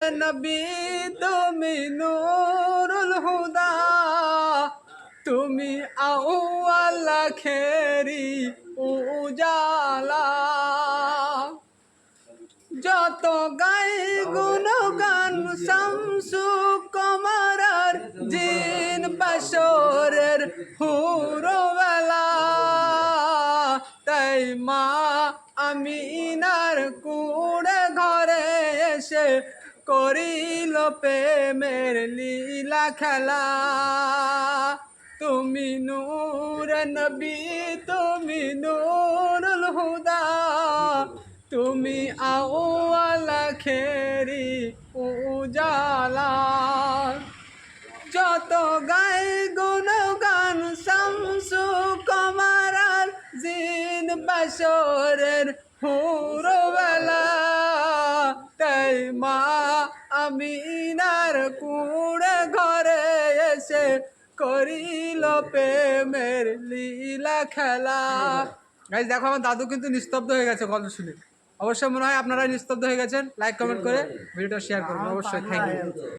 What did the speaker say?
নবী তুমি নূরুল হুদা, তুমি আউয়াল খেরি উজালা। যত গাই গুণগান শামসু কমারার জিন বাসরের হুরবেলা, তাই মা আমিনার কুড়ে ঘরে এসে করিল প্রেমের লীলা খেলা। তুমি নূর নবী তুমি নূরুল হুদা, তুমি আউয়াল খেরি উজালা। যত গাই গুণগান শামসু কমারার জিন বাসরের হুরবেলা, তাই মা আমিনার কুড়ে ঘরে এসে করিল প্রেমের লীলা খেলা। গাইস দেখো আমার দাদু কিন্তু নিস্তব্ধ হয়ে গেছে গল্প শুনে। অবশ্যই মনে হয় আপনারা নিস্তব্ধ হয়ে গেছেন। লাইক কমেন্ট করে ভিডিওটা শেয়ার করবেন অবশ্যই। Thank you.